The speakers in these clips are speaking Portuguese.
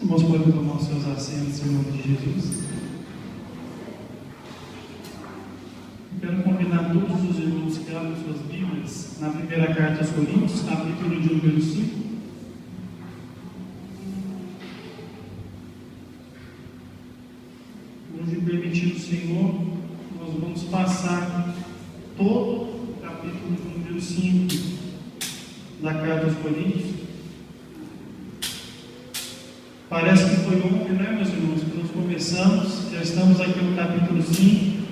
Irmãos, podem tomar os seus assentos em nome de Jesus. Quero convidar todos os irmãos que abrem suas Bíblias na primeira carta aos Coríntios, capítulo de número 5. Hoje, permitindo o Senhor, nós vamos passar todo o capítulo de número 5 da carta aos Coríntios. Parece que foi ontem, né, meus irmãos, que nós começamos, já estamos aqui no capítulo 5.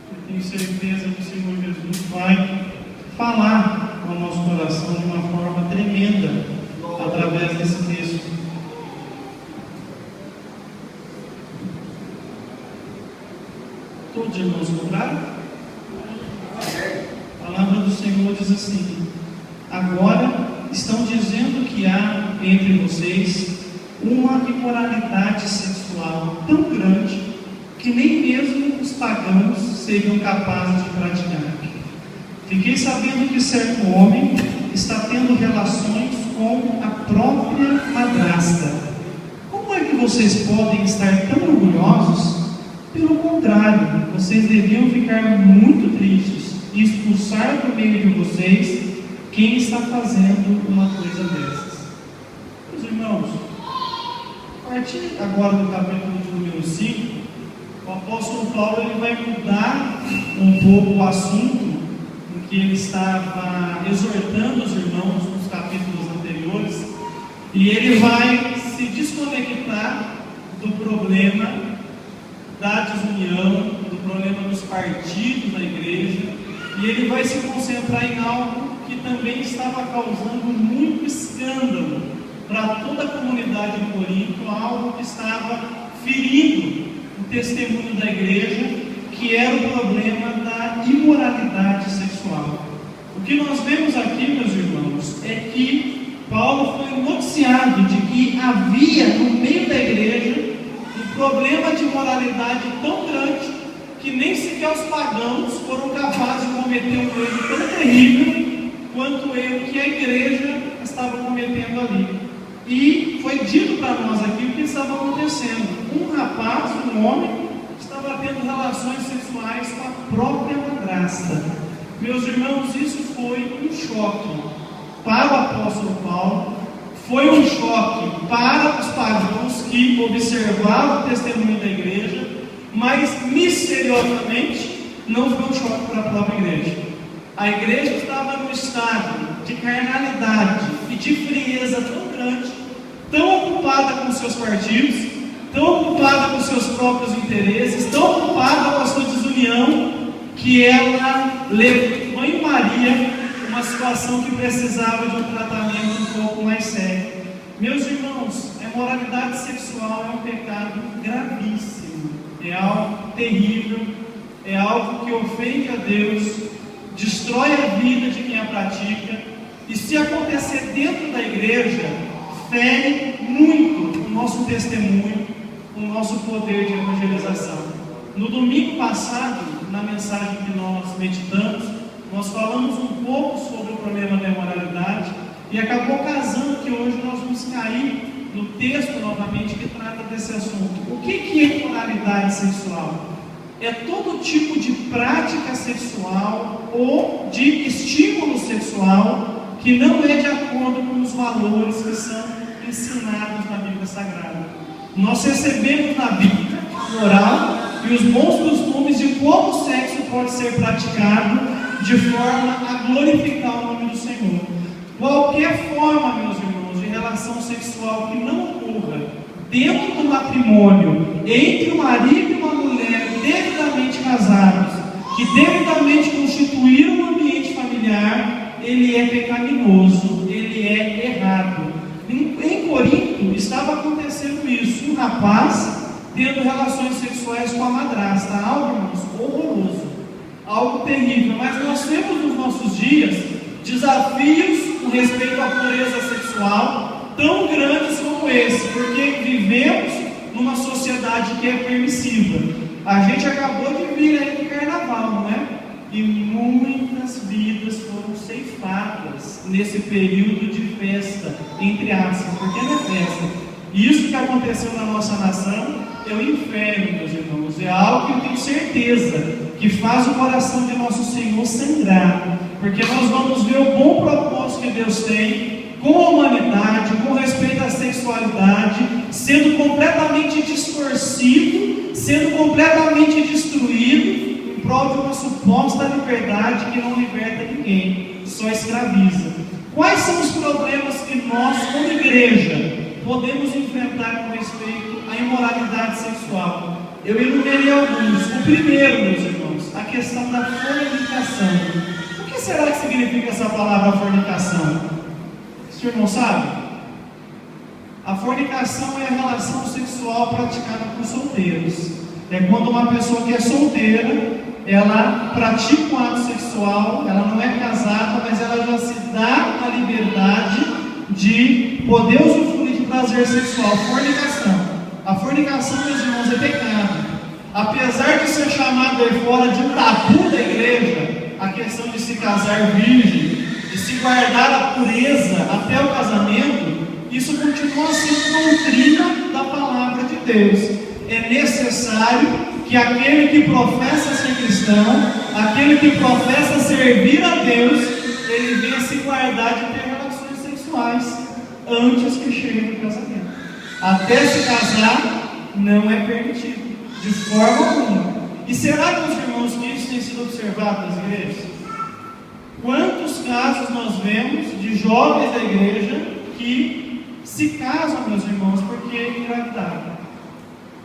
Eu tenho certeza que o Senhor Jesus vai falar ao nosso coração de uma forma tremenda através desse texto. Todos os irmãos compraram? A palavra do Senhor diz assim: agora estão dizendo que há entre vocês uma imoralidade sexual tão grande que nem mesmo os pagãos seriam capazes de praticar. Fiquei sabendo que certo homem está tendo relações com a própria madrasta. Como é que vocês podem estar tão orgulhosos? Pelo contrário, vocês deviam ficar muito tristes e expulsar do meio de vocês quem está fazendo uma coisa dessas. Meus irmãos, a partir agora do capítulo de número 5, o apóstolo Paulo ele vai mudar um pouco o assunto em que ele estava exortando os irmãos nos capítulos anteriores, e ele vai se desconectar do problema da desunião, do problema dos partidos da igreja, e ele vai se concentrar em algo que também estava causando muito escândalo para toda a comunidade de Corinto, algo que estava ferindo o testemunho da igreja, que era o problema da imoralidade sexual. O que nós vemos aqui, meus irmãos, é que Paulo foi noticiado de que havia no meio da igreja um problema de moralidade tão grande que nem sequer os pagãos foram capazes de cometer um erro tão terrível quanto o erro que a igreja estava cometendo ali. E foi dito para nós aqui o que estava acontecendo. Um rapaz, um homem, estava tendo relações sexuais com a própria madrasta. Meus irmãos, isso foi um choque para o apóstolo Paulo, foi um choque para os pagãos que observavam o testemunho da igreja, mas misteriosamente não foi um choque para a própria igreja. A igreja estava num estado de carnalidade e de frieza tão grande, tão ocupada com seus partidos, tão ocupada com seus próprios interesses, tão ocupada com a sua desunião, que ela levou em Maria uma situação que precisava de um tratamento um pouco mais sério. Meus irmãos, a imoralidade sexual é um pecado gravíssimo, é algo terrível, é algo que ofende a Deus, destrói a vida de quem a pratica, e se acontecer dentro da igreja, fere muito o nosso testemunho, o nosso poder de evangelização. No domingo passado, na mensagem que nós meditamos, nós falamos um pouco sobre o problema da imoralidade, e acabou casando que hoje nós vamos cair no texto novamente que trata desse assunto. O que é imoralidade sexual? É todo tipo de prática sexual ou de estímulo sexual que não é de acordo com os valores que são ensinados na Bíblia Sagrada. Nós recebemos na Bíblia moral e os bons costumes de como o sexo pode ser praticado de forma a glorificar o nome do Senhor. Qualquer forma, meus irmãos, de relação sexual que não ocorra dentro do matrimônio, entre um marido e uma mulher devidamente casados, que devidamente constituíram um ambiente familiar, ele é pecaminoso, ele é errado. Em Corinto estava acontecendo isso, um rapaz tendo relações sexuais com a madrasta, algo, irmãos, horroroso, algo terrível. Mas nós temos nos nossos dias desafios com respeito à pureza sexual tão grandes como esse, porque vivemos numa sociedade que é permissiva. A gente acabou de vir aí do carnaval, não é? E muitas vidas foram ceifadas nesse período de festa, entre aspas, porque não é festa, E isso que aconteceu na nossa nação é o inferno, meus irmãos. É algo que eu tenho certeza que faz o coração de nosso Senhor sangrar, porque nós vamos ver o bom propósito que Deus tem com a humanidade, com respeito à sexualidade, sendo completamente distorcido, sendo completamente destruído, em prol de uma suposta liberdade que não liberta ninguém, só escraviza. Quais são os problemas que nós, como igreja, podemos enfrentar com respeito à imoralidade sexual? Eu enumerei alguns. O primeiro, meus irmãos, a questão da fornicação. O que será que significa essa palavra fornicação? O irmão sabe? A fornicação é a relação sexual praticada por solteiros. É quando uma pessoa que é solteira, ela pratica um ato sexual, ela não é casada, mas ela já se dá a liberdade de poder usufruir de prazer sexual. Fornicação. A fornicação, meus irmãos, é pecado. Apesar de ser chamado aí fora de um tabu da igreja, a questão de se casar virgem, de se guardar a pureza até o casamento, isso continua sendo doutrina da palavra de Deus. É necessário que aquele que professa ser cristão, aquele que professa servir a Deus, ele venha se guardar de ter relações sexuais antes que chegue no casamento. Até se casar, não é permitido, de forma alguma. E será, meus irmãos, que isso tem sido observado nas igrejas? Quantos casos nós vemos de jovens da igreja que se casam, meus irmãos, porque engravidaram?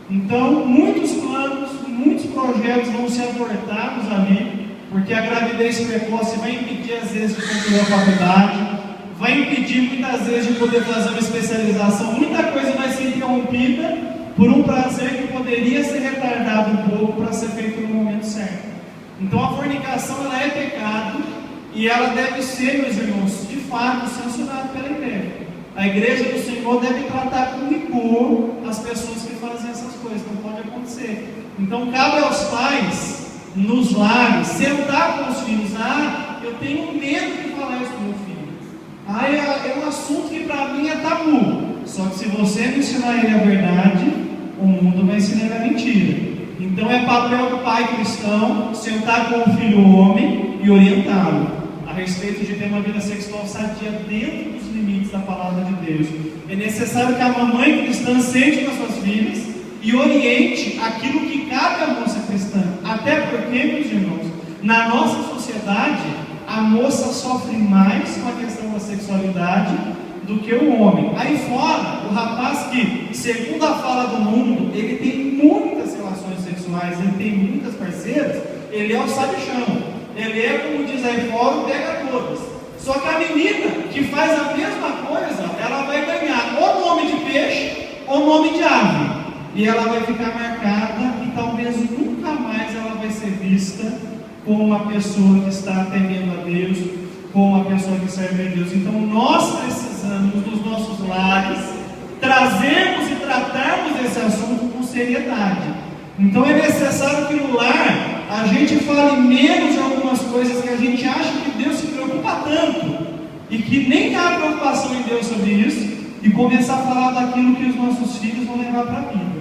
Então, muitos planos, muitos projetos vão ser abortados ali, porque a gravidez precoce vai impedir, às vezes, de concluir a faculdade, vai impedir, muitas vezes, de poder fazer uma especialização. Muita coisa vai ser interrompida por um prazer que poderia ser retardado um pouco para ser feito no momento certo. Então, a fornicação, ela é pecado e ela deve ser, meus irmãos, de fato, sancionada pela igreja. A igreja do Senhor deve tratar com rigor as pessoas que fazem essas coisas, não pode acontecer. Então, cabe aos pais, nos lares, sentar com os filhos. Eu tenho medo de falar isso com meu filho. É um assunto que para mim é tabu. Só que se você não ensinar ele a verdade, o mundo vai ensinar ele a mentira. Então, é papel do pai cristão sentar com o filho homem e orientá-lo a respeito de ter uma vida sexual sadia dentro dos limites da palavra de Deus. É necessário que a mamãe cristã sente com as suas filhas e oriente aquilo que cabe à moça cristã. Até porque, meus irmãos, na nossa sociedade, a moça sofre mais com a questão da sexualidade do que o homem. Aí fora, o rapaz que, segundo a fala do mundo, ele tem muitas relações sexuais, ele tem muitas parceiras, ele é o sabichão. Ele é, como diz aí fora, pega todas. Só que a menina que faz a mesma coisa, ela vai ganhar ou nome de peixe ou nome de ave. E ela vai ficar marcada e talvez nunca mais ela vai ser vista como uma pessoa que está temendo a Deus, como uma pessoa que serve a Deus. Então nós precisamos, nos nossos lares, trazermos e tratarmos desse assunto com seriedade. Então é necessário que no lar a gente fale menos de algumas coisas que a gente acha que Deus se preocupa tanto e que nem há preocupação em Deus sobre isso, e começar a falar daquilo que os nossos filhos vão levar para a vida.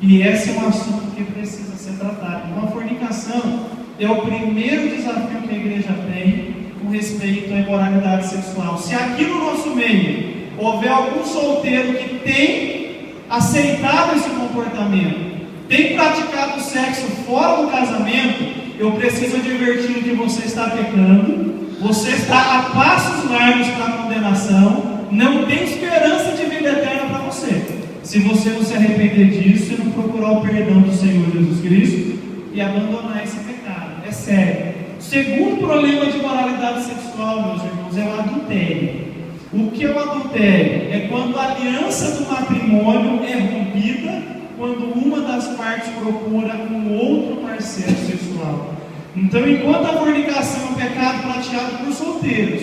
E esse é um assunto que precisa ser tratado. Então a fornicação é o primeiro desafio que a igreja tem com respeito à imoralidade sexual. Se aqui no nosso meio houver algum solteiro que tem aceitado esse comportamento, tem praticado sexo fora do casamento, eu preciso advertir que você está pecando, você está a passos largos para a condenação, não tem esperança de vida eterna para você. Se você não se arrepender disso e não procurar o perdão do Senhor Jesus Cristo e abandonar esse pecado, é sério. O segundo problema de moralidade sexual, meus irmãos, é o adultério. O que é o adultério? É quando a aliança do matrimônio é rompida, quando uma das partes procura um outro parceiro sexual. Então, enquanto a fornicação é um pecado praticado por solteiros,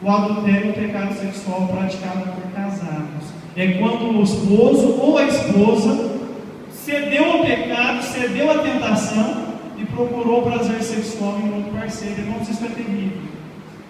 o adultério é um pecado sexual praticado por casados. É quando o esposo ou a esposa cedeu ao pecado, cedeu à tentação e procurou prazer sexual em outro parceiro. Irmãos, isso é terrível.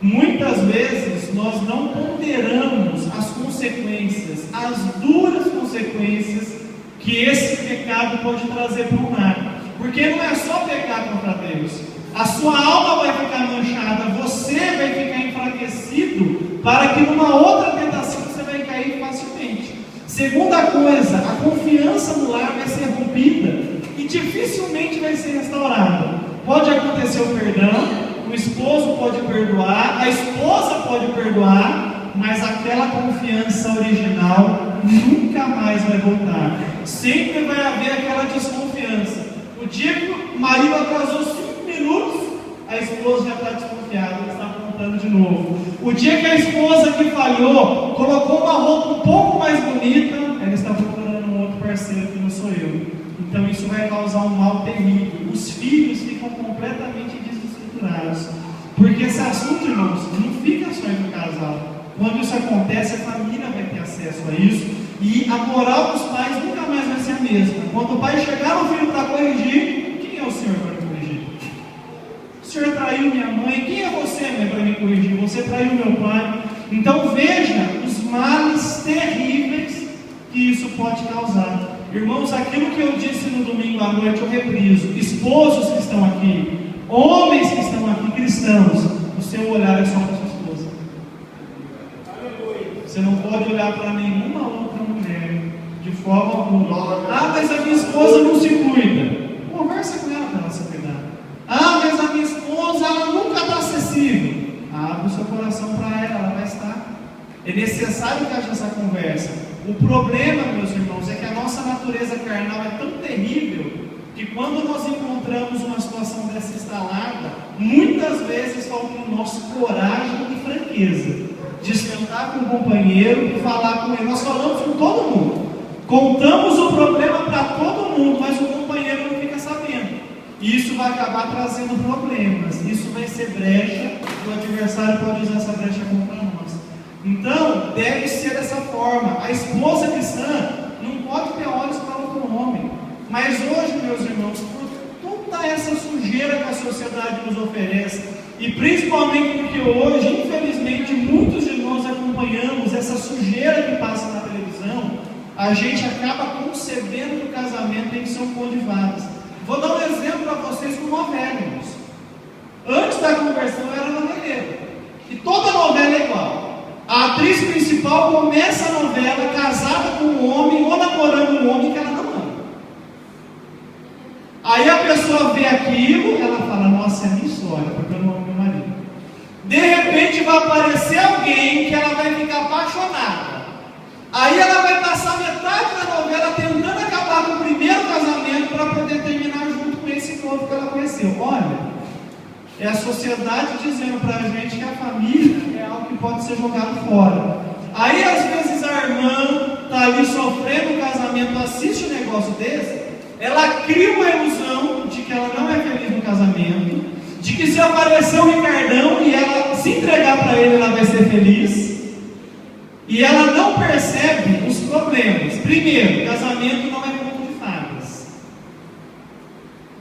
Muitas vezes nós não ponderamos as consequências, as duras consequências consequências que esse pecado pode trazer para o lar. Porque não é só pecar contra Deus. A sua alma vai ficar manchada, você vai ficar enfraquecido, para que numa outra tentação você vai cair facilmente. Segunda coisa, a confiança no lar vai ser rompida e dificilmente vai ser restaurada. Pode acontecer o perdão, o esposo pode perdoar, a esposa pode perdoar, mas aquela confiança original nunca mais vai voltar. Sempre vai haver aquela desconfiança. O dia que o marido atrasou 5 minutos, a esposa já está desconfiada, ela está apontando de novo. O dia que a esposa que falhou colocou uma roupa um pouco mais bonita, ela está procurando um outro parceiro que não sou eu. Então isso vai causar um mal terrível. Os filhos ficam completamente desestruturados. Porque esse assunto, irmãos, não fica só entre o casal. Quando isso acontece, a família vai ter acesso a isso. E a moral dos pais nunca mais vai ser a mesma. Quando o pai chegar no filho para corrigir, quem é o senhor para me corrigir? O senhor traiu minha mãe, quem é você, mãe, para me corrigir? Você traiu meu pai. Então veja os males terríveis que isso pode causar. Irmãos, aquilo que eu disse no domingo à noite eu repriso. Esposos que estão aqui, homens que estão aqui, cristãos, o seu olhar é só para sua esposa. Você não pode olhar para nenhuma outra mulher de forma alguma. Ah, mas a minha esposa não se cuida. Conversa com ela para ela se cuidar. Ah, mas a minha esposa, ela nunca está acessível. Abre o seu coração para ela, ela vai estar. É necessário que haja essa conversa. O problema, meus irmãos, é que a nossa natureza carnal é tão terrível que quando nós encontramos uma situação dessa instalada, muitas vezes falta em nós coragem e franqueza de sentar com o companheiro e falar com ele. Nós falamos com todo mundo, contamos o problema para todo mundo, mas o companheiro não fica sabendo. E isso vai acabar trazendo problemas. Isso vai ser brecha, o adversário pode usar essa brecha contra nós. Então, deve ser dessa forma. A esposa cristã não pode ter olhos para outro homem. Mas hoje, meus irmãos, por toda essa sujeira que a sociedade nos oferece, e principalmente porque hoje, infelizmente, muitos de nós acompanhamos essa sujeira que passa na televisão, a gente acaba concebendo que o casamento tem que ser um conto de fadas. Vou dar um exemplo para vocês com novela, irmãos. Antes da conversão eu era noveleiro. E toda novela é igual. A atriz principal começa a novela casada com um homem ou namorando um homem que ela não ama. Aí a pessoa vê aquilo, ela fala, nossa, é minha história, porque eu não amo meu marido. De repente vai aparecer alguém que ela vai ficar apaixonada. Aí ela vai passar metade da novela tentando acabar com o primeiro casamento para poder terminar junto com esse novo que ela conheceu. Olha, é a sociedade dizendo para a gente que a família é algo que pode ser jogado fora. Aí às vezes a irmã está ali sofrendo um casamento, assiste um negócio desse, ela cria uma ilusão de que ela não é feliz no casamento, de que se aparecer o Ricardão e ela se entregar para ele, ela vai ser feliz. E ela não percebe os problemas. Primeiro, casamento não é conto de fadas.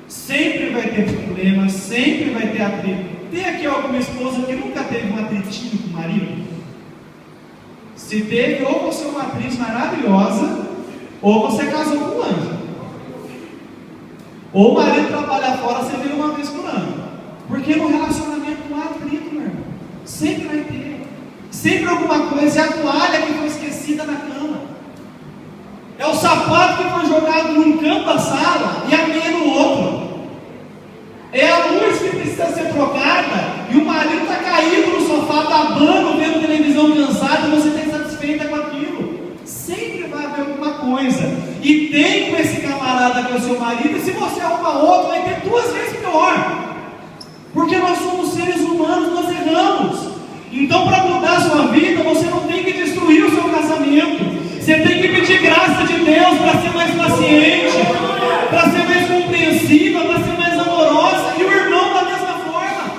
Sempre vai ter problemas, sempre vai ter atrito. Tem aqui alguma esposa que nunca teve um atritinho com o marido? Se teve, ou você é uma atriz maravilhosa, ou você casou com um anjo. Ou o marido trabalha fora, você vira uma vez por ano. Porque no relacionamento não há atrito, meu irmão. Sempre vai ter. Sempre alguma coisa. É a toalha que foi esquecida na cama. É o sapato que foi jogado num canto da sala e a meia no outro. É a luz que precisa ser trocada e o marido está caído no sofá, babando, vendo televisão cansado e você está insatisfeita com aquilo. Sempre vai haver alguma coisa. E tem com esse camarada que é o seu marido, e se você arruma outro, vai ter 2 vezes pior. Porque nós somos seres humanos, nós erramos. Então, para mudar a sua vida, você não tem que destruir o seu casamento. Você tem que pedir graça de Deus para ser mais paciente, para ser mais compreensiva, para ser mais amorosa. E o irmão da mesma forma.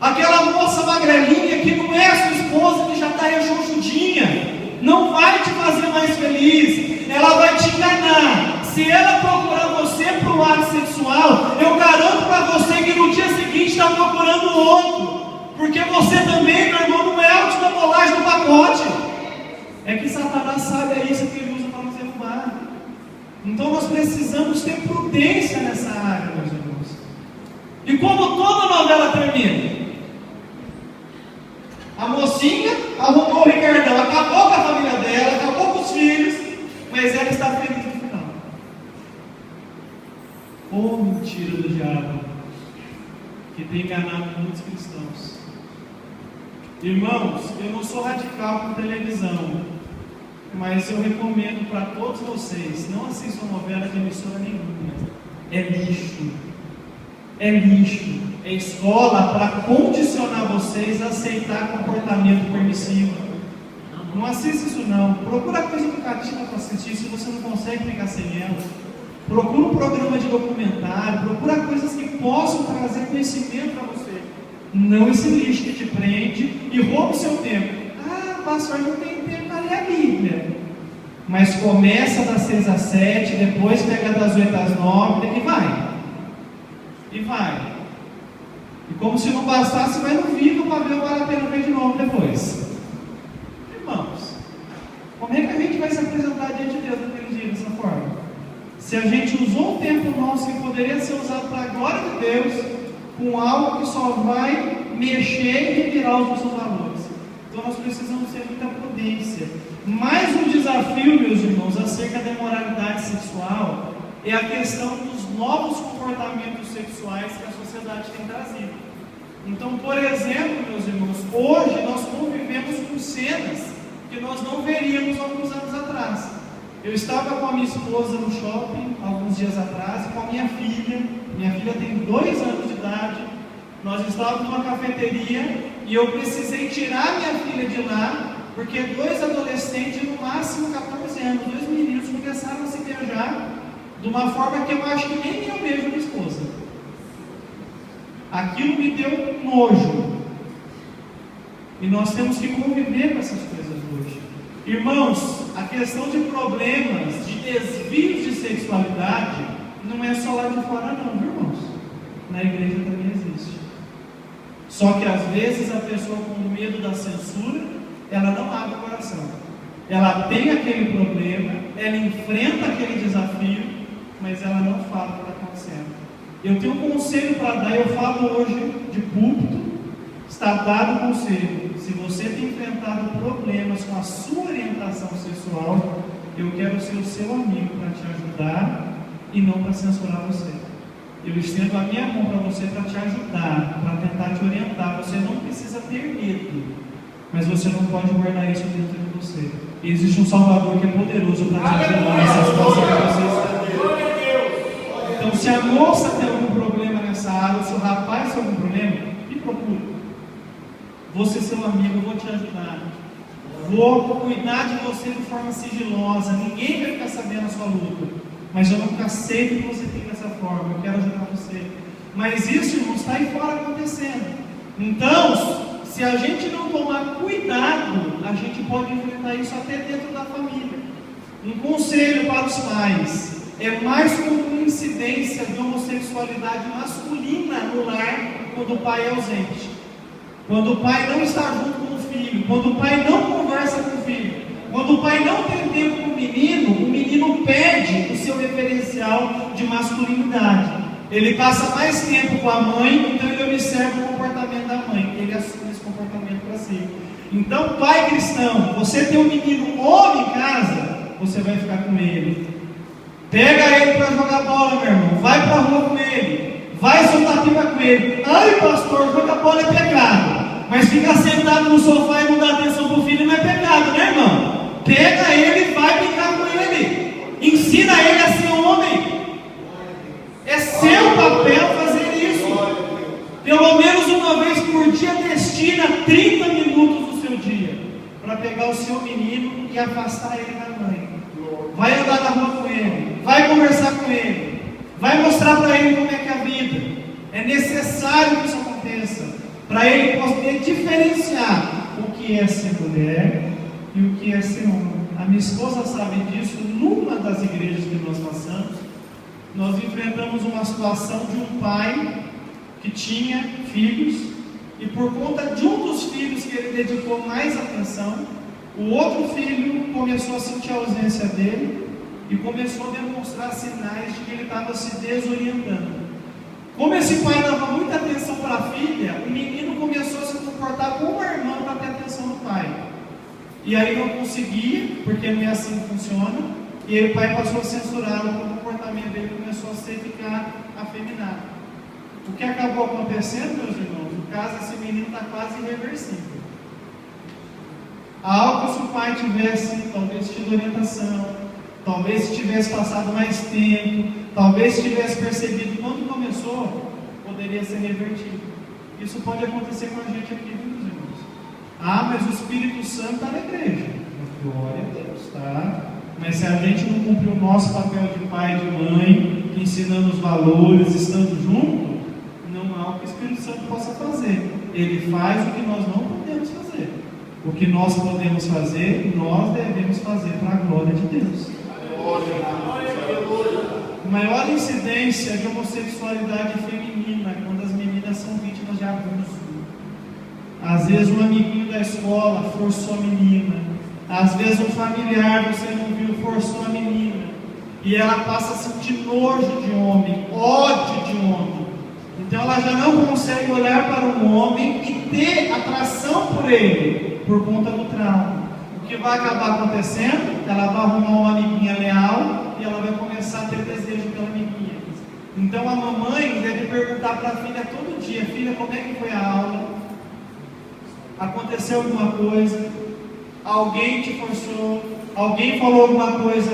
Aquela moça magrelinha que não é a sua esposa, que já está rechonchudinha, não vai te fazer mais feliz. Ela vai te enganar. Se ela procurar você para o ato sexual, eu garanto para você que no dia seguinte está procurando outro. Porque você também, meu irmão, não é a última bolagem do pacote. É que Satanás sabe, é isso que ele usa para nos perturbar. Então nós precisamos ter prudência nessa área, meus irmãos. E como toda novela termina? A mocinha arrumou o Ricardão, acabou com a família dela, acabou com os filhos, mas ela está feliz no final. Oh, mentira do diabo, que tem enganado muitos cristãos. Irmãos, eu não sou radical com televisão, mas eu recomendo para todos vocês, não assistam novela de emissora nenhuma. É lixo. É lixo. É escola para condicionar vocês a aceitar comportamento permissivo. Não assista isso não. Procura coisa educativa para assistir, se você não consegue ficar sem ela. Procura um programa de documentário, procura coisas que possam trazer conhecimento para você. Não esse lixo que te prende e rouba o seu tempo. Ah, pastor, não tem tempo para ler a Bíblia. Mas começa das 6 às 7, depois pega das 8 às 9 e vai. E vai. E como se não bastasse, vai no vídeo para ver o vale a pena ver de novo depois. Irmãos, como é que a gente vai se apresentar diante de Deus naquele dia dessa forma? Se a gente usou um tempo nosso que poderia ser usado para a glória de Deus, com algo que só vai mexer e revirar os nossos valores. Então nós precisamos ter muita prudência. Mais um desafio, meus irmãos, acerca da imoralidade sexual é a questão dos novos comportamentos sexuais que a sociedade tem trazido. Então, por exemplo, meus irmãos, hoje nós convivemos com cenas que nós não veríamos alguns anos atrás. Eu estava com a minha esposa no shopping alguns dias atrás e com a minha filha. Minha filha tem 2 anos de idade. Nós estávamos numa cafeteria e eu precisei tirar minha filha de lá, porque 2 adolescentes de no máximo 14 anos, 2 meninos, começaram a se beijar de uma forma que eu acho que nem eu beijo minha esposa. Aquilo me deu nojo. E nós temos que conviver com essas coisas hoje. Irmãos, a questão de problemas, de desvios de sexualidade, não é só lá de fora não, viu, irmãos? Na igreja também existe. Só que às vezes a pessoa com medo da censura, ela não abre o coração. Ela tem aquele problema, ela enfrenta aquele desafio, mas ela não fala o que está acontecendo. Eu tenho um conselho para dar, eu falo hoje de púlpito, está dado o conselho. Se você tem enfrentado problemas com a sua orientação sexual, eu quero ser o seu amigo para te ajudar e não para censurar você. Eu estendo a minha mão para você para te ajudar, para tentar te orientar. Você não precisa ter medo, mas você não pode guardar isso dentro de você. Existe um Salvador que é poderoso para te ajudar nessa situação que você está. Então, se a moça tem algum problema nessa área, ou se o rapaz tem algum problema, me procura. Vou ser seu amigo, vou te ajudar. Vou cuidar de você de forma sigilosa. Ninguém vai ficar sabendo a sua luta. Mas eu nunca aceito que você tenha dessa forma. Eu quero ajudar você. Mas isso, irmãos, está aí fora acontecendo. Então, se a gente não tomar cuidado, a gente pode enfrentar isso até dentro da família. Um conselho para os pais. É mais comum incidência de homossexualidade masculina no lar quando o pai é ausente. Quando o pai não está junto com o filho, quando o pai não conversa com o filho, quando o pai não tem tempo com o menino perde o seu referencial de masculinidade. Ele passa mais tempo com a mãe, então ele observa o comportamento da mãe, ele assume esse comportamento para si. Então, pai cristão, você tem um menino homem em casa, você vai ficar com ele. Pega ele para jogar bola, meu irmão, vai para a rua com ele. Vai soltar pipa com ele. Ai, pastor, jogar bola é pecado. Mas ficar sentado no sofá e não dar atenção para o filho não é pecado, né, irmão? Pega ele e vai brincar com ele. Ensina ele a ser homem. É seu papel fazer isso. Pelo menos uma vez por dia, destina 30 minutos do seu dia para pegar o seu menino e afastar ele da mãe. Vai andar na rua com ele. Vai conversar com ele. Vai mostrar para ele como é que é a vida. É necessário que isso aconteça, para ele poder diferenciar o que é ser mulher e o que é ser homem. A minha esposa sabe disso. Numa das igrejas que nós passamos, nós enfrentamos uma situação de um pai que tinha filhos, e por conta de um dos filhos que ele dedicou mais atenção, o outro filho começou a sentir a ausência dele, e começou a demonstrar sinais de que ele estava se desorientando. Como esse pai dava muita atenção para a filha, o menino começou a se comportar como a irmã para ter atenção do pai. E aí não conseguia, porque não é assim que funciona, e aí o pai passou a censurá-lo, porque o comportamento dele começou a ficar afeminado. O que acabou acontecendo, meus irmãos, no caso desse menino está quase irreversível. Algo, se o pai tivesse, talvez, tido orientação, talvez tivesse passado mais tempo, talvez tivesse percebido quando começou, poderia ser revertido. Isso pode acontecer com a gente aqui, meus irmãos. Ah, mas o Espírito Santo está na igreja. Glória a Deus, tá? Mas se a gente não cumprir o nosso papel de pai e de mãe, ensinando os valores, estando junto, não há o que o Espírito Santo possa fazer. Ele faz o que nós não podemos fazer. O que nós podemos fazer, nós devemos fazer para a glória de Deus. A maior incidência de homossexualidade feminina é quando as meninas são vítimas de abuso. Às vezes um amiguinho da escola forçou a menina, às vezes um familiar você não viu forçou a menina, e ela passa a sentir nojo de homem, ódio de homem. Então ela já não consegue olhar para um homem e ter atração por ele, por conta do trauma. O que vai acabar acontecendo? Ela vai arrumar uma amiguinha leal e ela vai começar a ter desejo pela amiguinha. Então a mamãe deve perguntar para a filha todo dia: filha, como é que foi a aula? Aconteceu alguma coisa? Alguém te forçou? Alguém falou alguma coisa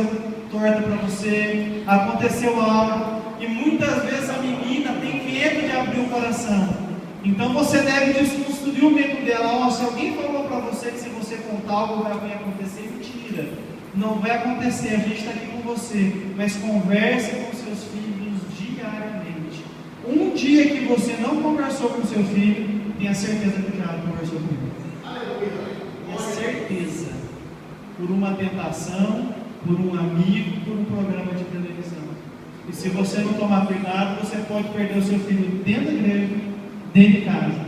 torta para você? Aconteceu algo? E muitas vezes a menina tem medo de abrir o coração. Então você deve desconstruir o medo dela. Se alguém falou para você que se você contar algo vai acontecer, mentira. Não vai acontecer, a gente está aqui com você. Mas converse com seus filhos diariamente. Um dia que você não conversou com seu filho, tenha certeza que o diabo conversou com ele. Tenha certeza. Por uma tentação, por um amigo, por um programa de televisão. E se você não tomar cuidado, você pode perder o seu filho dentro da igreja, dentro de casa,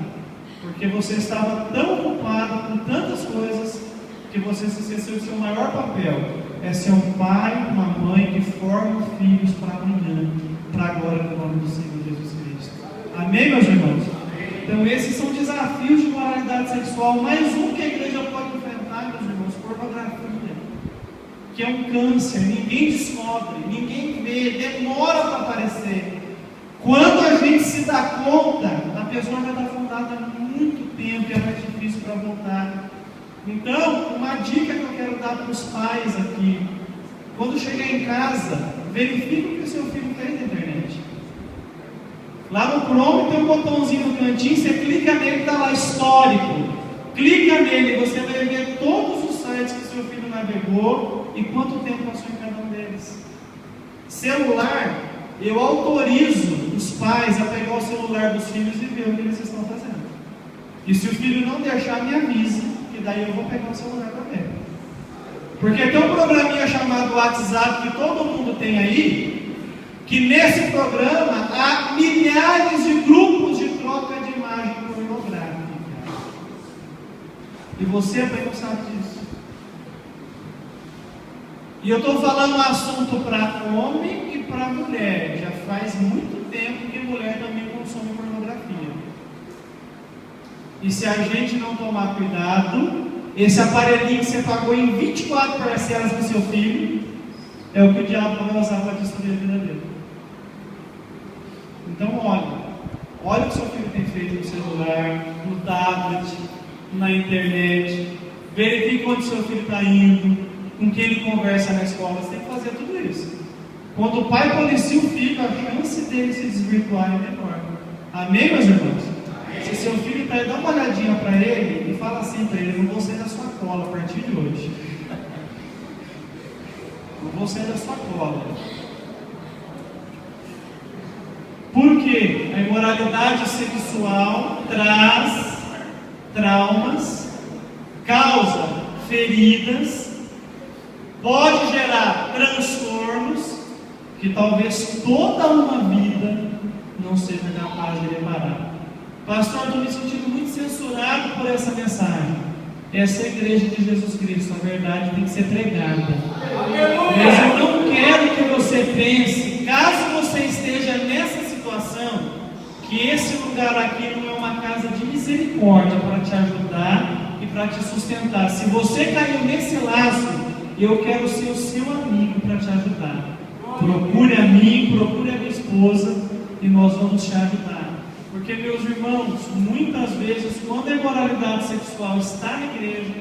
porque você estava tão ocupado com tantas coisas que você se esqueceu do seu maior papel. É ser um pai, uma mãe que forma filhos para amanhã, para agora, no nome do Senhor Jesus Cristo. Amém, meus irmãos? Então esses são desafios de moralidade sexual. Mais um que a igreja pode enfrentar, meus irmãos: pornografia, que é um câncer, ninguém descobre, ninguém vê, demora para aparecer. Quando a gente se dá conta, a pessoa já está fundada há muito tempo e é mais difícil para voltar. Então, uma dica que eu quero dar para os pais aqui: quando chegar em casa, verifique o que o seu filho fez na internet. Lá no Chrome tem um botãozinho no cantinho, você clica nele, está lá histórico. Clica nele, você vai ver todos os sites que seu filho navegou e quanto tempo passou em cada um deles. Celular, eu autorizo os pais a pegar o celular dos filhos e ver o que eles estão fazendo. E se o filho não deixar, me avise, que daí eu vou pegar o celular também. Porque tem um programinha chamado WhatsApp que todo mundo tem aí, que nesse programa há milhares de grupos de troca de imagem pornográfica. E você bem não sabe disso. E eu estou falando um assunto para homem e para mulher. Já faz muito tempo que mulher também consome pornografia. E se a gente não tomar cuidado, esse aparelhinho que você pagou em 24 parcelas para o seu filho, é o que o diabo vai usar para destruir a vida dele. Então olha o que seu filho tem feito no celular, no tablet, na internet. Verifique onde seu filho está indo, com quem ele conversa na escola. Você tem que fazer tudo isso. Quando o pai policia o filho, a chance dele se desvirtuar é menor. Amém, meus irmãos? Se seu filho está aí, dá uma olhadinha para ele e fala assim para ele: não vou sair da sua cola a partir de hoje. Não vou sair da sua cola. Porque a imoralidade sexual traz traumas, causa feridas, pode gerar transtornos que talvez toda uma vida não seja capaz de reparar. Pastor, estou me sentindo muito censurado por essa mensagem. Essa é a igreja de Jesus Cristo. A verdade tem que ser pregada. Mas eu não quero quero que você pense, caso você esteja nessa situação, que esse lugar aqui não é uma casa de misericórdia para te ajudar e para te sustentar. Se você caiu nesse laço, eu quero ser o seu amigo para te ajudar. Procure a mim, procure a minha esposa e nós vamos te ajudar. Porque, meus irmãos, muitas vezes, quando a imoralidade sexual está na igreja,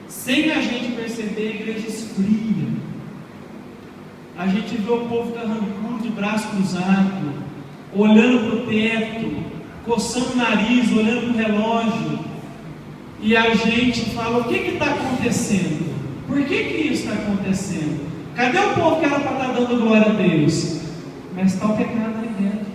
sem a gente perceber, a igreja esfria. A gente vê o povo carrancudo de braço cruzado, olhando para o teto, coçando o nariz, olhando para o relógio, e a gente fala: o que está acontecendo? Por que isso está acontecendo? Cadê o povo que era para estar dando glória a Deus? Mas está o pecado ali dentro.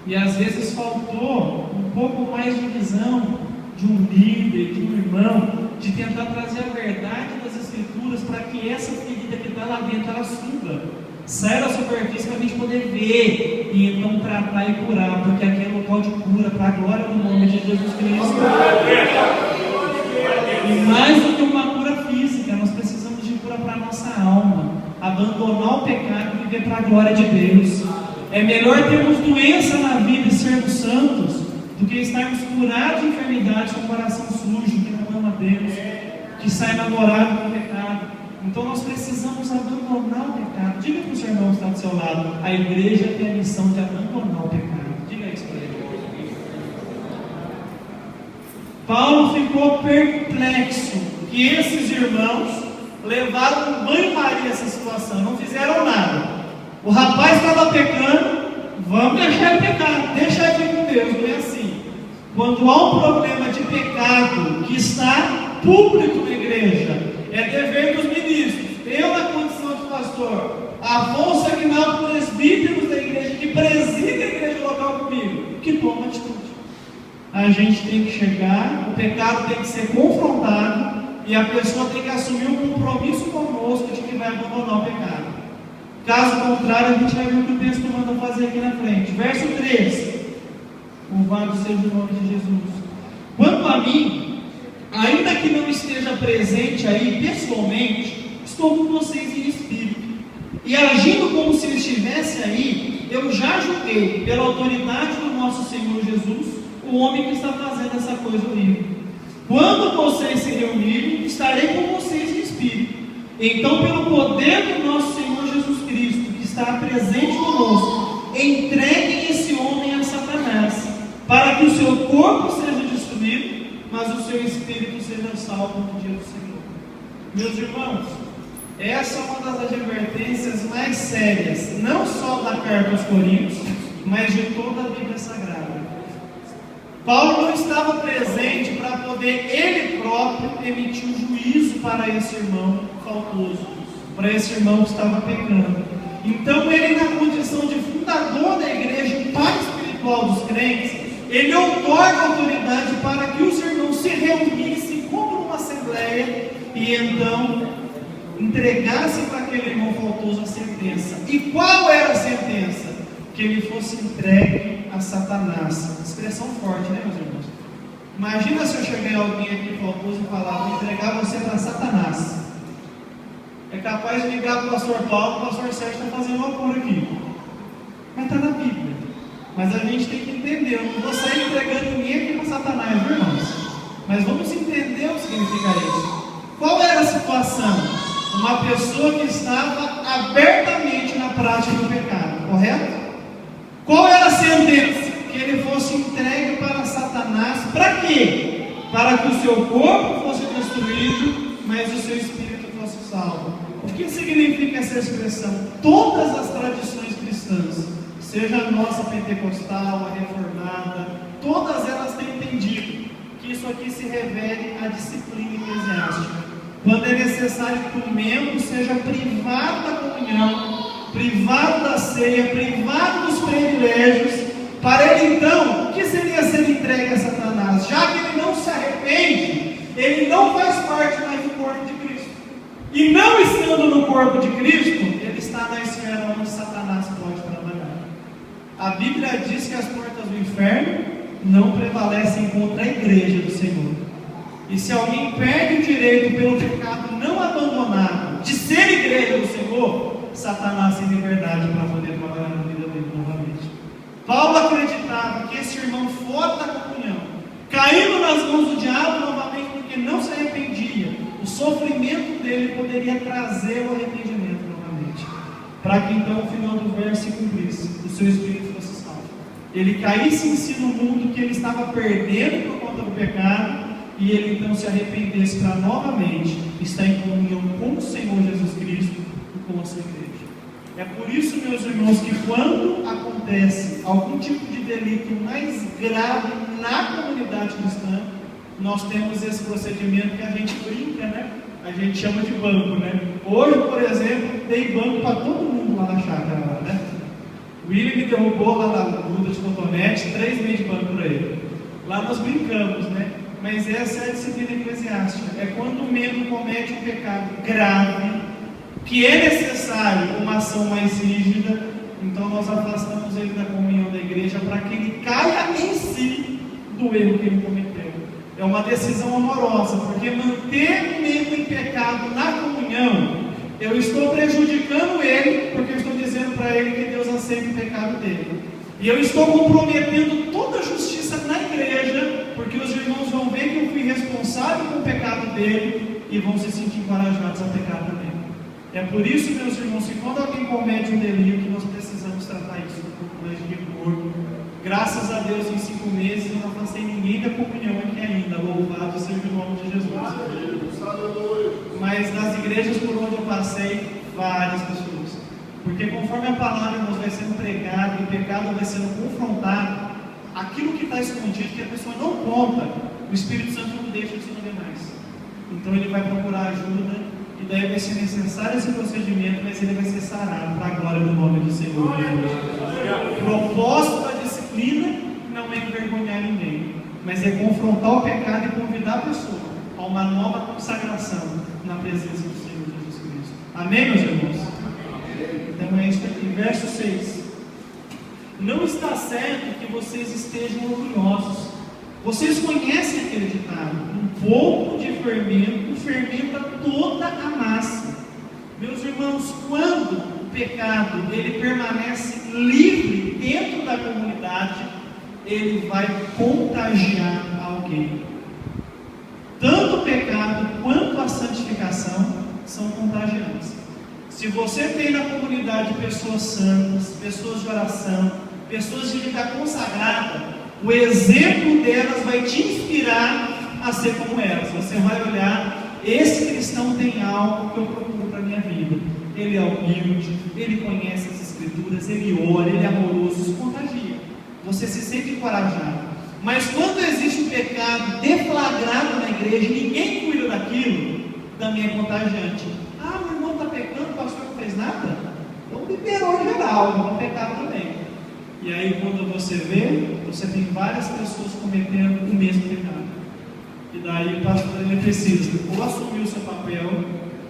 E às vezes faltou um pouco mais de visão de um líder, de um irmão, de tentar trazer a verdade das Escrituras para que essa ferida que está lá dentro, ela suba, saia da superfície para a gente poder ver e então tratar e curar, porque aqui é local de cura para a glória do nome de Jesus Cristo. E mais do que uma cura física, nós precisamos de cura para a nossa alma, abandonar o pecado e viver para a glória de Deus. É melhor termos doença na vida e sermos santos do que estarmos curados de enfermidades com o coração sujo, que não ama Deus, que sai namorado com o pecado. Então nós precisamos abandonar o pecado. Diga para o seu irmão que está do seu lado: a igreja tem a missão de abandonar o pecado. Diga isso para ele. Paulo ficou perplexo que esses irmãos levaram um banho-maria essa situação, não fizeram nada. O rapaz estava pecando, vamos deixar ele pecar, deixa ele com Deus. Não é assim. Quando há um problema de pecado que está público na igreja, é dever dos ministros. Eu, na condição de pastor, Afonso Aguinaldo, presbíteros da igreja, que preside a igreja local comigo, que toma atitude. A gente tem que chegar, o pecado tem que ser confrontado e a pessoa tem que assumir um compromisso conosco de que vai abandonar o pecado. Caso contrário, a gente vai ver o que o texto manda fazer aqui na frente. Verso 3. Louvado seja o nome de Jesus. Quanto a mim, ainda que não esteja presente aí pessoalmente, estou com vocês em espírito. E agindo como se eu estivesse aí, eu já julguei, pela autoridade do nosso Senhor Jesus, o homem que está fazendo essa coisa horrível. Quando vocês se reunirem, estarei com vocês em espírito. Então, pelo poder do nosso Senhor Jesus Cristo, que está presente conosco, entreguem esse homem a Satanás, para que o seu corpo seja destruído, mas o seu espírito seja salvo no dia do Senhor. Meus irmãos, essa é uma das advertências mais sérias, não só da carta aos Coríntios, mas de toda a Bíblia Sagrada. Paulo não estava presente para poder ele próprio emitir um juízo para esse irmão faltoso, para esse irmão que estava pecando. Então ele, na condição de fundador da igreja, o pai espiritual dos crentes, ele outorga autoridade para que os irmãos se reunissem como uma assembleia e então entregassem para aquele irmão faltoso a sentença. E qual era a sentença? Que ele fosse entregue a Satanás. Expressão forte, né, meus irmãos? Imagina se eu chegar em alguém aqui faltoso e falar: vou entregar você para Satanás. É capaz de ligar para o pastor Paulo: o pastor Sérgio está fazendo loucura aqui. Mas está na Bíblia. Mas a gente tem que entender. Eu não vou sair entregando ninguém aqui para Satanás, viu, irmãos? Mas vamos entender o que significa isso. Qual era a situação? Uma pessoa que estava abertamente na prática do pecado, correto? Qual era a sentença? Que ele fosse entregue para Satanás. Para quê? Para que o seu corpo fosse destruído, mas o seu espírito fosse salvo. O que significa essa expressão? Todas as tradições cristãs, seja a nossa pentecostal, a reformada, todas elas têm entendido que isso aqui se refere à disciplina eclesiástica. Quando é necessário que um membro seja privado da comunhão, privado da ceia, privado dos privilégios, para ele então, o que seria ser entregue a Satanás? Já que ele não se arrepende, ele não faz parte mais do corpo de Cristo. E não estando no corpo de Cristo, ele está na esfera onde Satanás pode trabalhar. A Bíblia diz que as portas do inferno não prevalecem contra a igreja do Senhor. E se alguém perde o direito pelo pecado não abandonado de ser igreja do Senhor, Satanás sem liberdade para poder trabalhar na vida dele novamente. Paulo acreditava que esse irmão fora da comunhão, caindo nas mãos do diabo novamente porque não se arrependia, o sofrimento dele poderia trazer o arrependimento novamente, para que então o final do verso se cumprisse, o seu espírito fosse salvo. Ele caísse em si no mundo que ele estava perdendo por conta do pecado, e ele então se arrependesse para novamente estar em comunhão com o Senhor Jesus Cristo e com a sua igreja. É por isso, meus irmãos, que quando acontece algum tipo de delito mais grave na comunidade cristã, nós temos esse procedimento que a gente brinca, né? A gente chama de banco, né? Hoje, por exemplo, dei banco para todo mundo lá na chácara, né? O William me derrubou lá na luta de cotonete, 3 meses de banco para ele. Lá nós brincamos, né? Mas essa é a disciplina eclesiástica. É quando o membro comete um pecado grave, que é necessário uma ação mais rígida, então nós afastamos ele da comunhão da igreja para que ele caia em si do erro que ele cometeu. É uma decisão amorosa, porque manter o membro em pecado na comunhão, eu estou prejudicando ele, porque eu estou dizendo para ele que Deus aceita o pecado dele. E eu estou comprometendo toda a justiça na igreja, porque os irmãos vão ver que eu fui responsável com o pecado dele e vão se sentir encorajados a pecar também. É por isso, meus irmãos, que quando alguém comete um delito, nós precisamos tratar isso com um pouco mais de rigor. Graças a Deus, em 5 meses, eu não afastei ninguém da comunhão aqui ainda. Louvado seja o nome de Jesus. Mas nas igrejas por onde eu passei, várias pessoas. Porque conforme a palavra nos vai sendo pregada e o pecado vai sendo confrontado, aquilo que está escondido, que a pessoa não conta, o Espírito Santo não deixa de esconder mais. Então ele vai procurar ajuda. E daí vai ser necessário esse procedimento, mas ele vai ser sarado para a glória do nome do Senhor. O propósito da disciplina não é envergonhar ninguém, mas é confrontar o pecado e convidar a pessoa a uma nova consagração na presença do Senhor Jesus Cristo. Amém, meus irmãos? Então é isso aqui, verso 6. Não está certo que vocês estejam orgulhosos. Vocês conhecem aquele ditado: um pouco de fermento fermenta toda a massa. Meus irmãos, quando o pecado ele permanece livre dentro da comunidade, ele vai contagiar alguém. Tanto o pecado quanto a santificação são contagiantes. Se você tem na comunidade pessoas santas, pessoas de oração, pessoas de vida consagrada, o exemplo delas vai te inspirar a ser como elas. Você vai olhar, esse cristão tem algo que eu procuro para a minha vida. Ele é humilde, ele conhece as escrituras, ele ora, ele é amoroso, isso contagia. Você se sente encorajado. Mas quando existe um pecado deflagrado na igreja e ninguém cuida daquilo, também é contagiante. Ah, meu irmão está pecando, o pastor não fez nada? Então liberou geral, vamos pecar também. E aí quando você vê, você tem várias pessoas cometendo o mesmo pecado. E daí o pastor ele precisa ou assumir o seu papel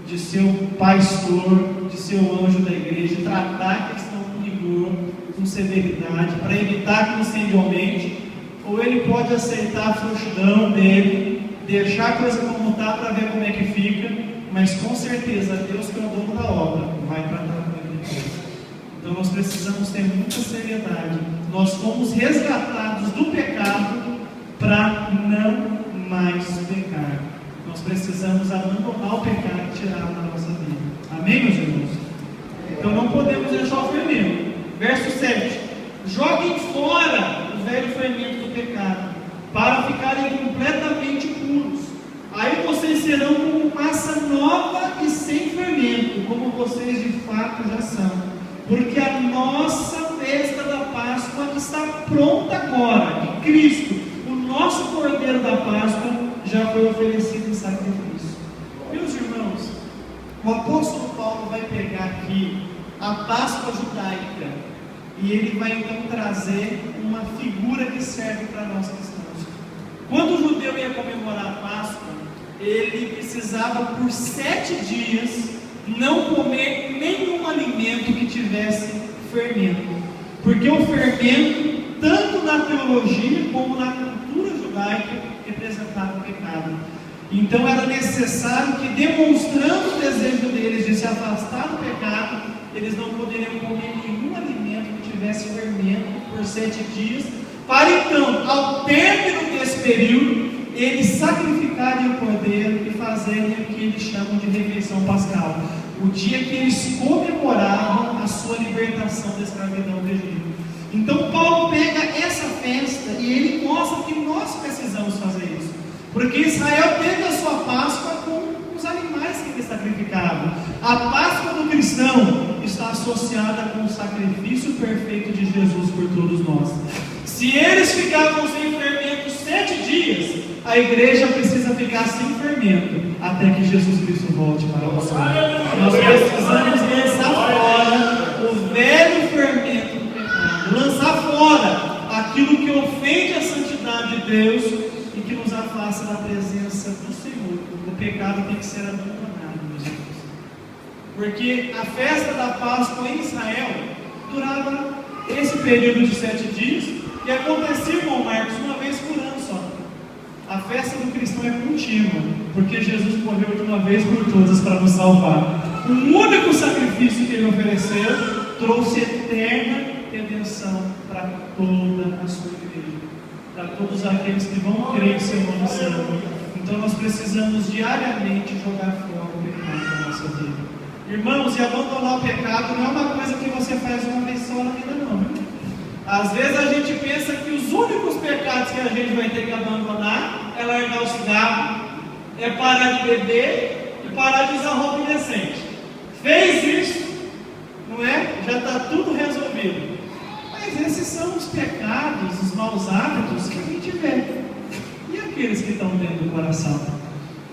de ser o pastor, de ser o anjo da igreja, de tratar a questão com rigor, com severidade, para evitar que incêndio aumente, ou ele pode aceitar a frouxidão dele, deixar a coisa como está para ver como é que fica, mas com certeza Deus que é o dono da obra vai tratar com ele. Então nós precisamos ter muita seriedade. Nós fomos resgatados do pecado para não mais pecar. Nós precisamos abandonar o pecado e tirá-lo da nossa vida. Amém, meus irmãos? Então não podemos deixar o fermento. Verso 7. Joguem fora o velho fermento do pecado, para ficarem completamente puros. Aí vocês serão como massa nova e sem fermento, como vocês de fato já são. Porque a nossa festa da Páscoa está pronta agora. E Cristo, o nosso Cordeiro da Páscoa, já foi oferecido em sacrifício. Meus irmãos, o apóstolo Paulo vai pegar aqui a Páscoa judaica e ele vai então trazer uma figura que serve para nós cristãos. Quando o judeu ia comemorar a Páscoa, ele precisava por 7 dias não comer nenhum alimento que tivesse fermento, porque o fermento, tanto na teologia como na cultura judaica, representava o pecado. Então era necessário que, demonstrando o desejo deles de se afastar do pecado, eles não poderiam comer nenhum alimento que tivesse fermento por 7 dias, para então, ao término desse período, eles sacrificarem o cordeiro e fazerem o que eles chamam de refeição pascal, o dia que eles comemoravam a sua libertação da escravidão do Egito. Então Paulo pega essa festa e ele mostra que nós precisamos fazer isso, porque Israel teve a sua Páscoa com os animais que eles sacrificavam. A Páscoa do cristão está associada com o sacrifício perfeito de Jesus por todos nós. Se eles ficavam sem fermento 7 dias, a igreja precisa ficar sem fermento até que Jesus Cristo volte para nós. Nós precisamos lançar fora o velho fermento do pecado, lançar fora aquilo que ofende a santidade de Deus e que nos afasta da presença do Senhor. O pecado tem que ser abandonado, meus irmãos, porque a festa da Páscoa em Israel durava esse período de 7 dias. E acontecia, irmão Marcos, uma vez por ano só. A festa do cristão é contínua, porque Jesus morreu de uma vez por todas para nos salvar. O único sacrifício que ele ofereceu trouxe eterna redenção para toda a sua igreja, para todos aqueles que vão crer em seu nome santo. Então nós precisamos diariamente jogar fora o pecado da nossa vida. Irmãos, e abandonar o pecado não é uma coisa que você faz uma vez só na vida, não. Às vezes a gente pensa que os únicos pecados que a gente vai ter que abandonar é largar o cigarro, é parar de beber e parar de usar roupa indecente. Fez isso, não é? Já está tudo resolvido. Mas esses são os pecados, os maus hábitos que a gente vê. E aqueles que estão dentro do coração?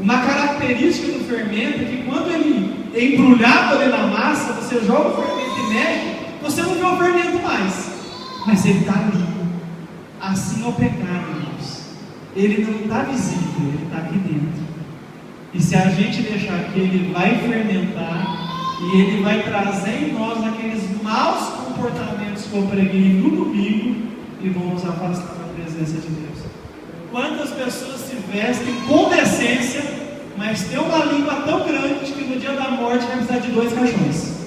Uma característica do fermento é que quando ele é embrulhado ali na massa, você joga o fermento e mexe, você não vê o fermento mais. Mas ele está ali. Assim é o pecado, irmãos. Ele não está visível, ele está aqui dentro. E se a gente deixar que ele vai fermentar, e ele vai trazer em nós aqueles maus comportamentos que eu preguei no domingo, e vão nos afastar da presença de Deus. Quantas pessoas se vestem com decência, mas tem uma língua tão grande que no dia da morte vai precisar de 2 caixões.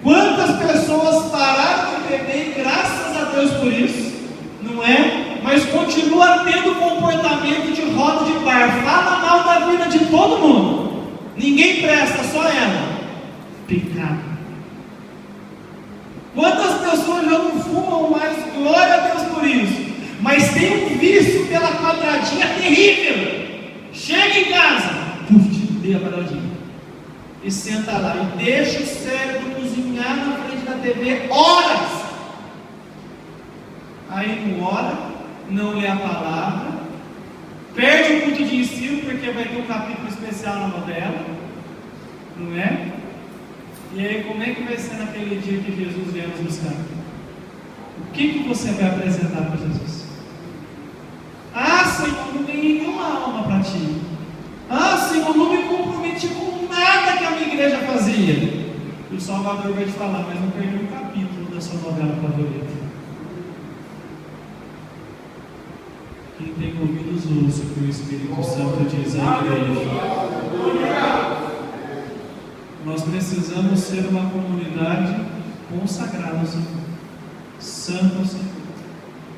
Quantas pessoas pararam de beber, graças a Deus por isso, não é? Mas continua tendo comportamento de roda de bar, fala mal da vida de todo mundo, ninguém presta, só ela. Pecado. Quantas pessoas já não fumam mais, glória a Deus por isso, mas tem um vício pela quadradinha terrível. Chega em casa, dê a quadradinha e senta lá e deixa o cérebro cozinhar na frente da TV horas. Aí não ora, não lê a palavra, perde o culto de ensino porque vai ter um capítulo especial na novela, não é? E aí como é que vai ser naquele dia que Jesus vier nos buscar? O que você vai apresentar para Jesus? Ah, Senhor, não tem nenhuma alma para ti. Ah, Senhor, não me comprometi com nada que a minha igreja fazia. E o Salvador vai te falar, mas não perdi um capítulo da sua novela favorita. Quem tem ouvidos ouça o que o Espírito Santo diz à igreja. Nós precisamos ser uma comunidade consagrada ao Senhor, santa ao Senhor.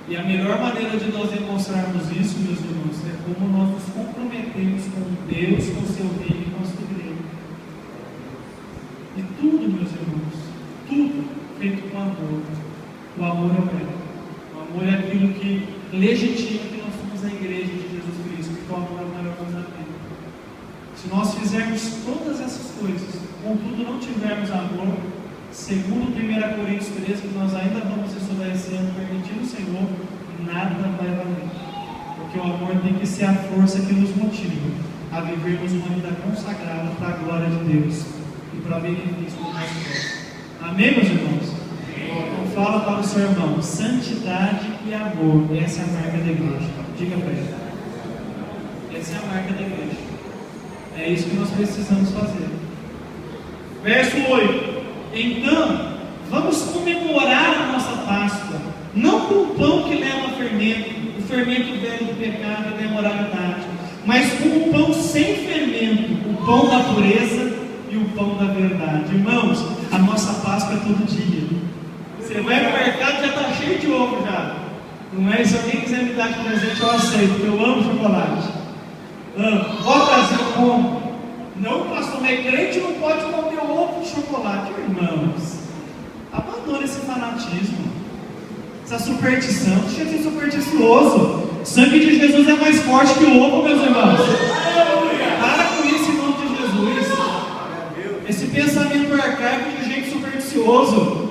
E a melhor maneira de nós demonstrarmos isso, meus irmãos, é como nós nos comprometemos com Deus, com o seu reino e com a sua igreja. E tudo, meus irmãos, tudo feito com amor. O amor é o bem. O amor é aquilo que legitima que nós somos a igreja de Jesus Cristo, porque o amor é o maior mandamento. Se nós fizermos todas essas coisas, contudo não tivermos amor, segundo 1 Coríntios 13, que nós ainda vamos estudar esse ano, permitindo o Senhor, nada vai valer. Porque o amor tem que ser a força que nos motiva a vivermos uma vida consagrada para a glória de Deus e para o benefício do nosso próximo. Amém, meus irmãos? Então fala para o seu irmão, santidade e amor, essa é a marca da igreja. Diga para ele. Essa é a marca da igreja. É isso que nós precisamos fazer. Verso 8. Então, vamos comemorar a nossa Páscoa, não com o pão que leva fermento, o fermento velho do pecado e da imoralidade, mas com o pão sem fermento, o pão da pureza e e o pão da verdade. Irmãos, a nossa Páscoa é todo dia. Você vai no mercado, já está cheio de ovo já. Não é? Se alguém quiser me dar de presente, eu aceito, porque eu amo chocolate. Pode trazer, eu como. Não, pastor, mas crente não pode comer ovo de chocolate. Irmãos, abandone esse fanatismo, essa superstição. Deixa de ser supersticioso. O sangue de Jesus é mais forte que o ovo, meus irmãos. Para com isso em nome de Jesus. Esse pensamento arcaico de gente supersticioso.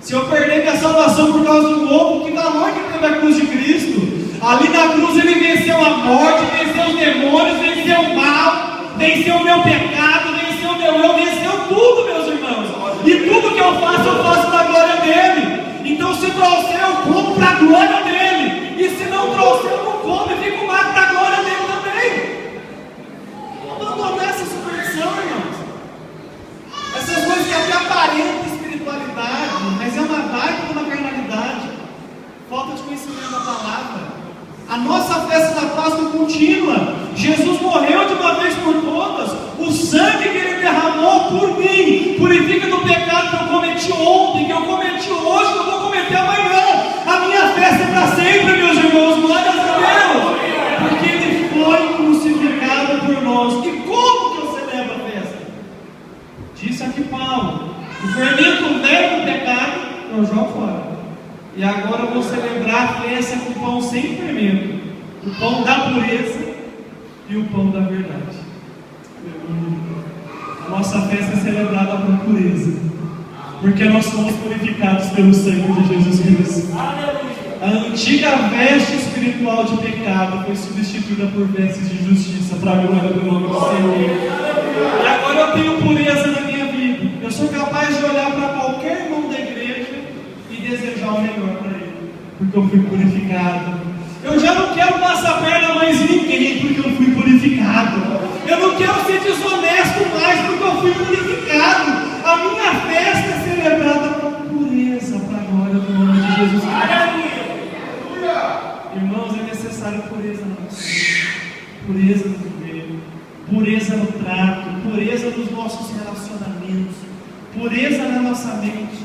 Se eu perder minha salvação por causa do ovo, que valor que tem na cruz de Cristo? Ali na cruz ele venceu a morte, venceu os demônios, venceu o mal, venceu o meu pecado, venceu o meu eu, venceu tudo, meus irmãos. E tudo que eu faço para a glória dele. Então se trouxer, eu como para a glória dele. E se não trouxer, eu não como e fico mais para a glória dele também. Abandonar essa superstição, irmãos. Essas coisas que até aparentam espiritualidade, mas é uma baita na carnalidade. Falta de conhecimento da palavra. A nossa festa da Páscoa contínua. Jesus morreu de uma vez por todas. O sangue que ele derramou por mim purifica do pecado que eu cometi ontem, que eu cometi hoje, que eu vou cometer amanhã. A minha festa é para sempre, meus irmãos. Glórias a Deus. Porque ele foi crucificado por nós. E como que eu celebro a festa? Disse aqui Paulo: o fermento velho do pecado eu jogo fora. E agora eu vou celebrar a festa com pão sem fermento, o pão da pureza e o pão da verdade. A nossa festa é celebrada com pureza, porque nós somos purificados pelo sangue de Jesus Cristo. A antiga veste espiritual de pecado foi substituída por vestes de justiça para a glória do nome do Senhor. E agora eu tenho pureza na minha vida. Eu sou capaz de olhar para qualquer irmão da igreja e desejar o melhor para ele, porque eu fui purificado. Eu já não quero passar a perna mais em ninguém, porque eu fui purificado. Eu não quero ser desonesto mais, porque eu fui purificado. A minha festa é celebrada com pureza para a glória do nome de Jesus Cristo. Irmãos, é necessário pureza na nossa vida, pureza no viver, pureza no trato, pureza nos nossos relacionamentos, pureza na nossa mente.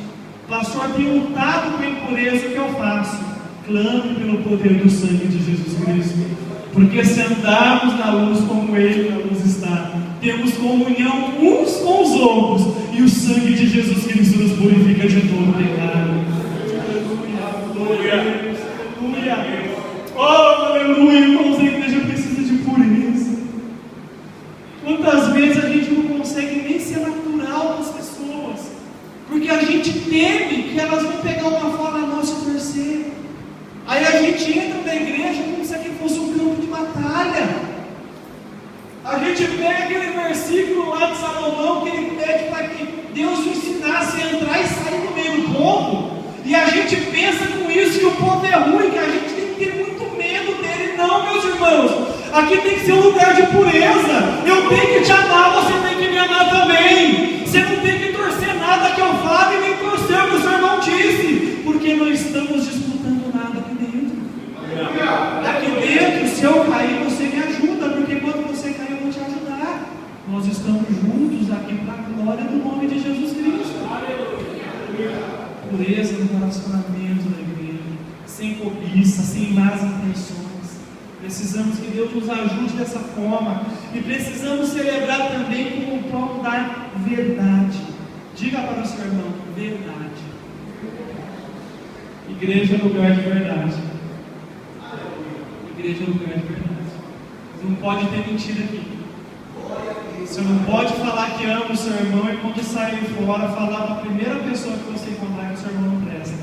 Pastor, tem lutado com a impureza, o que eu faço? Clame pelo poder do sangue de Jesus Cristo, porque se andarmos na luz como Ele na luz está, temos comunhão uns com os outros, e o sangue de Jesus Cristo nos purifica de todo pecado. Aleluia, aleluia, oh aleluia, irmãos, a igreja precisa de pureza. Quantas vezes a gente não consegue nem ser natural com as pessoas, porque a gente teme que elas vão pegar uma fala nossa e torcer. Aí a gente entra na igreja como se aqui fosse um campo de batalha. A gente pega aquele versículo lá de Salomão que ele pede para que Deus o ensinasse a entrar e sair no meio do povo. E a gente pensa com isso que o povo é ruim, que a gente tem que ter muito medo dele. Não, meus irmãos. Aqui tem que ser um lugar de pureza. Eu tenho que te amar, você tem que me amar também. Você não tem que torcer nada que eu fale e nem torcer o que o seu irmão disse, porque não estamos disputando nada aqui dentro. Aqui dentro, se eu cair, você me ajuda, porque quando você cair, eu vou te ajudar. Nós estamos juntos aqui para a glória do nome de Jesus Cristo. Pureza no relacionamento da igreja, sem cobiça, sem más intenções. Precisamos que Deus nos ajude dessa forma, e precisamos celebrar também com o pão da verdade. Diga para o seu irmão: verdade. Igreja é lugar de verdade. Igreja é lugar de verdade. Não pode ter mentira aqui. Você não pode falar que ama o seu irmão e quando sair fora falar para a primeira pessoa que você encontrar que o seu irmão não presta.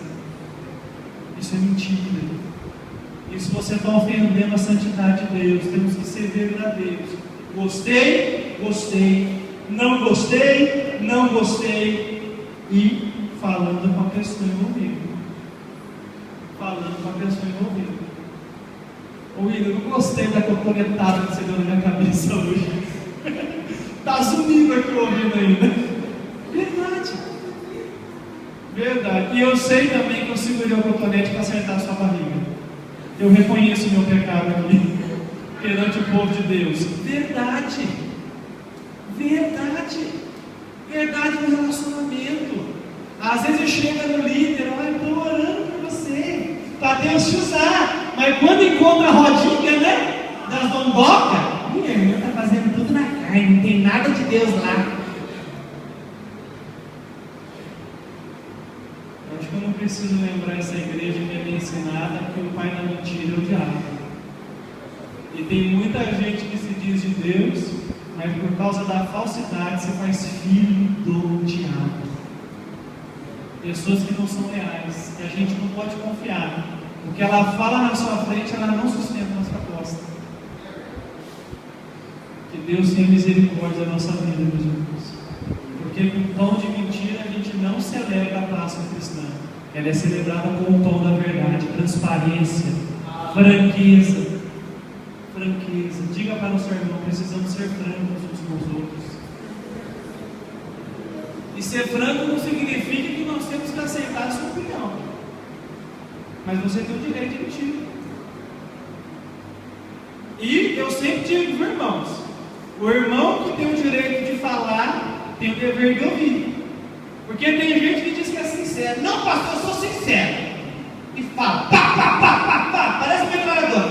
Isso é mentira. Isso você está ofendendo a santidade de Deus. Temos que ser verdadeiros. Gostei, gostei. Não gostei, não gostei. E falando com a pessoa envolvida. Falando com a pessoa envolvida. Ô William, eu não gostei da cotonetada que você deu na minha cabeça hoje. Está zunindo aqui ouvindo ainda. Verdade. Verdade. E eu sei também que eu segurei o cotonete para acertar a sua barriga. Eu reconheço o meu pecado aqui perante o povo de Deus. Verdade. Verdade. Verdade no relacionamento. Às vezes chega no líder, olha, eu estou orando por você, para Deus te usar. Mas quando encontra a rodinha, né? Das bombocas, minha irmã está fazendo tudo na carne, não tem nada de Deus lá. Eu acho que eu não preciso lembrar essa igreja que é me ensinada que o pai da mentira é o diabo. E tem muita gente que se diz de Deus, mas por causa da falsidade se faz filho do diabo. Pessoas que não são leais, que a gente não pode confiar. O que ela fala na sua frente, ela não sustenta na sua costa. Que Deus tenha misericórdia da nossa vida, meus irmãos. Porque com o tom de mentira a gente não celebra a Páscoa cristã. Ela é celebrada com o tom da verdade, transparência, franqueza. Franqueza. Diga para o seu irmão, precisamos ser francos uns com os outros. E ser franco não significa que nós temos que aceitar a sua opinião. Mas você tem o direito de mentir. E eu sempre digo, irmãos, o irmão que tem o direito de falar tem o dever de ouvir. Porque tem gente que diz que é sincero. Não, pastor, eu sou sincero. E fala, parece um metralhador.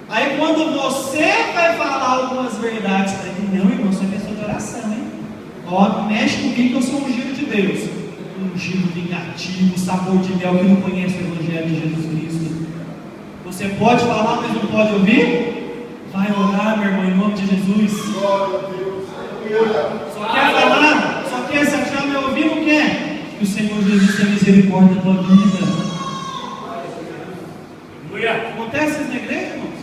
Aí quando você vai falar algumas verdades para ele, não, irmão, sou pessoa de oração, hein? Ó, mexe comigo que eu sou ungido de Deus. Ungido vingativo, sabor de mel que não conhece o Evangelho de Jesus Cristo. Você pode falar, mas não pode ouvir? Vai orar, meu irmão, em nome de Jesus. Glória a Deus. Só quer falar? Só quer se achar meu ouvir? Não quer? Que o Senhor Jesus tenha misericórdia da tua vida. Acontece isso na igreja, irmãos?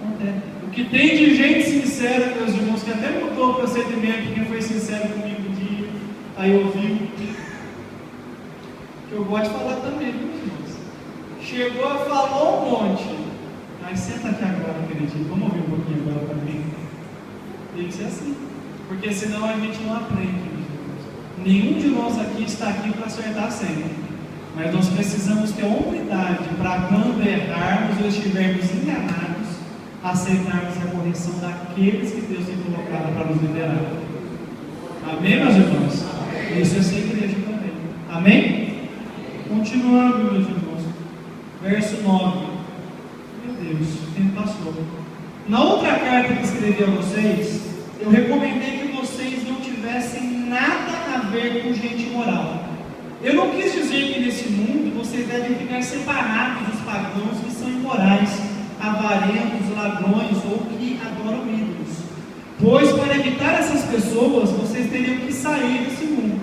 Acontece. O que tem de gente sincera, meus irmãos, que até mudou o procedimento, quem foi sincero comigo um dia, aí ouviu. Que eu gosto de falar também, meus irmãos. Chegou e falou um monte. Mas senta aqui agora, queridinho. Vamos ouvir um pouquinho agora para mim. Tem que ser assim. Porque senão a gente não aprende, meus irmãos. Nenhum de nós aqui está aqui para acertar sempre. Mas nós precisamos ter humildade para quando errarmos ou estivermos enganados, aceitarmos a correção daqueles que Deus tem colocado para nos liderar. Amém, meus irmãos? Isso é ser igreja também. Amém? Continuando, meus irmãos. Verso 9. Meu Deus, o tempo passou. Na outra carta que escrevi a vocês, eu recomendei que vocês não tivessem nada a ver com gente imoral. Eu não quis dizer que nesse mundo vocês devem ficar separados dos pagãos que são imorais, avarentos, ladrões ou que adoram ídolos. Pois para evitar essas pessoas, vocês teriam que sair desse mundo.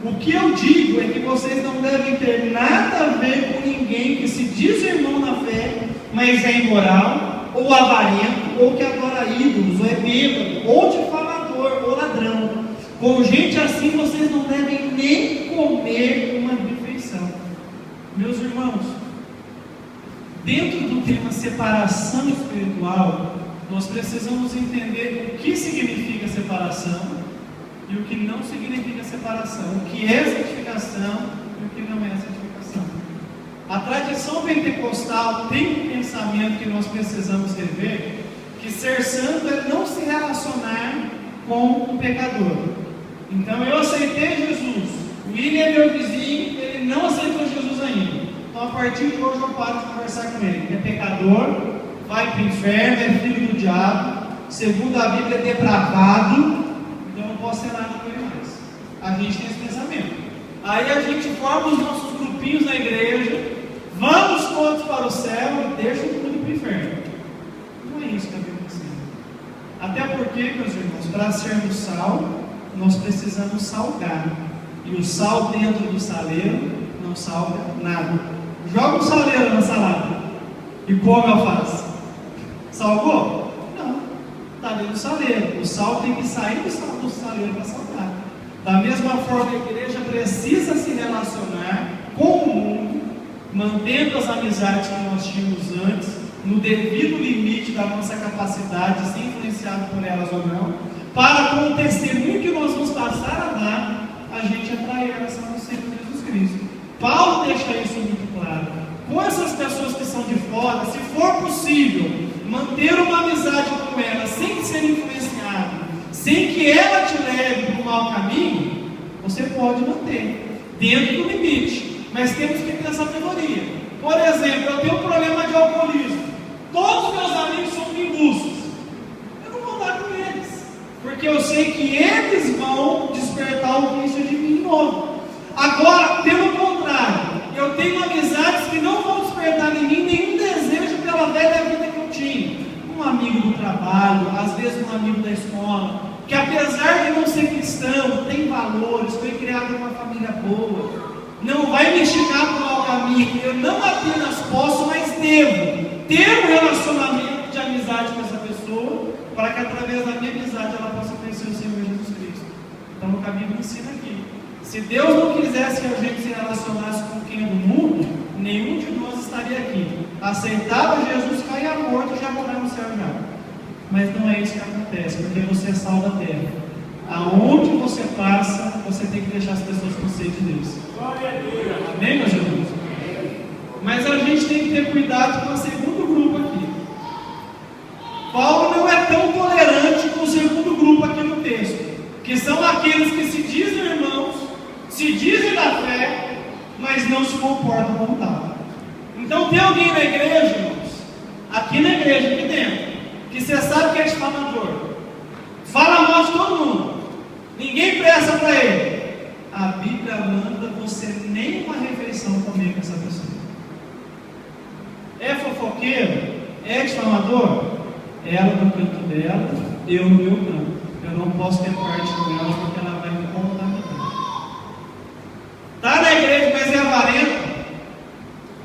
O que eu digo é que vocês não devem ter nada a ver com ninguém que se diz irmão na fé, mas é imoral, ou avarento, ou que adora ídolos, ou é bêbado, ou difamador, ou ladrão. Com gente assim, vocês não devem nem comer uma refeição. Meus irmãos, dentro do tema separação espiritual, nós precisamos entender o que significa separação e o que não significa separação, o que é santificação e o que não é santificação. A tradição pentecostal tem um pensamento que nós precisamos rever, que ser santo é não se relacionar com o pecador. Então eu aceitei Jesus, o William é meu vizinho, ele não aceitou Jesus ainda. Então a partir de hoje eu paro de conversar com ele. É pecador, vai para o inferno, é filho do diabo, segundo a Bíblia é depravado, então eu não posso ser nada com ele mais. A gente tem esse pensamento. Aí a gente forma os nossos grupinhos na igreja, vamos todos para o céu e deixa tudo para o inferno. Não é isso que a Bíblia ensina. Até porque, meus irmãos, para sermos sal, nós precisamos salgar. E o sal dentro do saleiro não salga nada. Joga o saleiro na salada e come alface. Salgou? Não. Está dentro do saleiro. O sal tem que sair do saleiro para salgar. Da mesma forma, a igreja precisa se relacionar com o mundo, mantendo as amizades que nós tínhamos antes, no devido limite da nossa capacidade, sem influenciado por elas ou não, para com o testemunho que nós vamos passar a dar, a gente atrair a ação do Senhor Jesus Cristo. Paulo deixa isso muito claro. Com essas pessoas que são de fora, se for possível, manter uma amizade com ela sem ser influenciado, sem que ela te leve para um mau caminho, você pode manter, dentro do limite, mas temos que ter sabedoria. Por exemplo, eu tenho um problema de alcoolismo, todos os meus amigos são pinguços, eu não vou andar com eles, porque eu sei que eles vão despertar o vício de mim de novo. Agora, pelo contrário, eu tenho amizades que não vão despertar em mim nenhum desejo pela velha vida que eu tinha. Um amigo do trabalho, às vezes um amigo da escola, que apesar de não ser cristão, tem valores, foi criado em uma família boa, não vai me esticar para o mau caminho. Eu não apenas posso, mas devo ter um relacionamento de amizade com essa pessoa, para que através da minha amizade ela possa conhecer o Senhor Jesus Cristo. Então o caminho ensina aqui. Se Deus não quisesse que a gente se relacionasse com quem é do mundo, nenhum de nós estaria aqui. Aceitava Jesus, caia morto e já morava no céu já. Mas não é isso que acontece, porque você é sal da terra. Aonde você passa, você tem que deixar as pessoas com sede de Deus. Amém, meus irmãos? Mas a gente tem que ter cuidado com o segundo grupo aqui. Paulo não é tão tolerante com o segundo grupo aqui no texto, que são aqueles que se dizem irmãos, se dizem da fé, mas não se comportam como tal. Então tem alguém na igreja, irmãos, aqui na igreja, aqui dentro, que você sabe que é difamador, fala mal de todo mundo, ninguém presta para ele. A Bíblia manda você nem uma refeição comer com essa pessoa. É fofoqueiro? É difamador? Ela no canto dela, eu no meu canto. Eu não posso ter parte com ela porque ela vai me contaminar. Está na igreja, mas é avarento.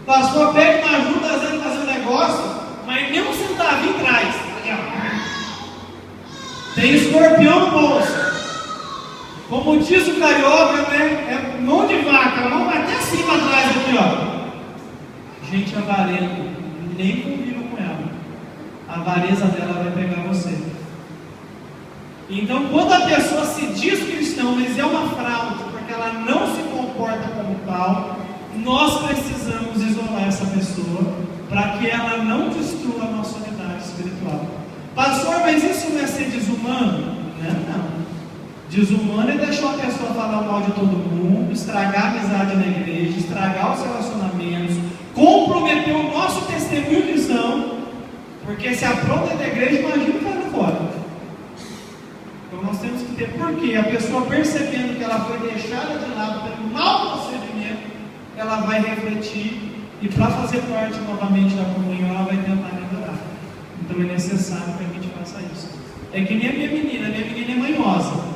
Pastor pede uma ajuda, às vezes fazer um negócio, mas nem um centavinho traz. Tem escorpião no bolso. Como diz o carioca, né? É mão de vaca, a mão vai até cima atrás aqui, ó. Gente avarenta, nem conviva com ela. A avareza dela vai pegar você. Então, quando a pessoa se diz cristão, mas é uma fraude, porque ela não se comporta como tal, nós precisamos isolar essa pessoa para que ela não destrua a nossa unidade espiritual. Pastor, mas isso não é ser desumano? Não. Desumano é deixar a pessoa falar mal de todo mundo, estragar a amizade na igreja, estragar os relacionamentos, comprometer o nosso testemunho cristão, porque se apronta da igreja, imagina o cara fora. Então nós temos que ter, porque a pessoa percebendo que ela foi deixada de lado pelo mau procedimento, ela vai refletir e para fazer parte novamente da comunhão, ela vai tentar melhorar. Então é necessário que a gente faça isso. É que nem a minha menina é manhosa.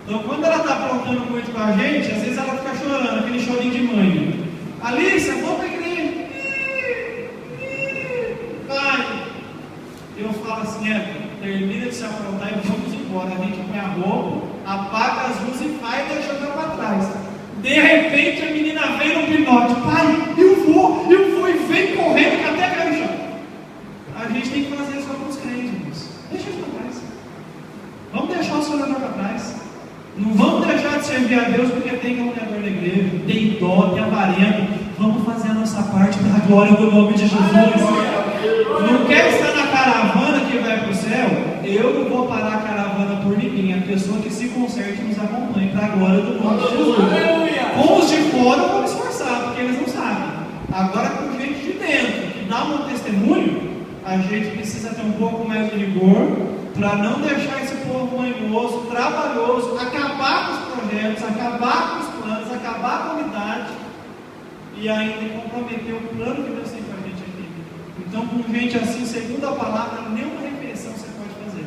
Então quando ela está aprontando muito com a gente, às vezes ela fica chorando, aquele chorinho de mãe. Alice, vamos para a igreja. Pai. Eu falo assim, termina de se aprontar e vamos embora. A gente põe a roupa, apaga as luzes e vai e deixa ela para trás. De repente a menina vem no pinote. Pai, eu vou, e vem correndo que até cai no chão. A gente tem que fazer isso com os crentes. Deixa eles para trás. Vamos deixar o sonhador para trás. Não vamos deixar de servir a Deus porque tem caluniador da igreja, tem dó, tem avarento. Vamos fazer a nossa parte para a glória do nome de Jesus. Não quer estar na caravana que vai para o céu? Eu não vou parar a caravana por ninguém. A pessoa que se conserte nos acompanhe para a glória do nome de Jesus. Com os de fora eu vou me esforçar, porque eles não sabem. Agora com gente de dentro, que dá um testemunho, a gente precisa ter um pouco mais de rigor para não deixar esse povo manhoso, trabalhoso, acabar com os projetos, acabar com os planos, acabar com a unidade e ainda comprometer o plano que Deus tem para a gente aqui. Então, com gente assim, segundo a palavra, nenhuma refeição você pode fazer.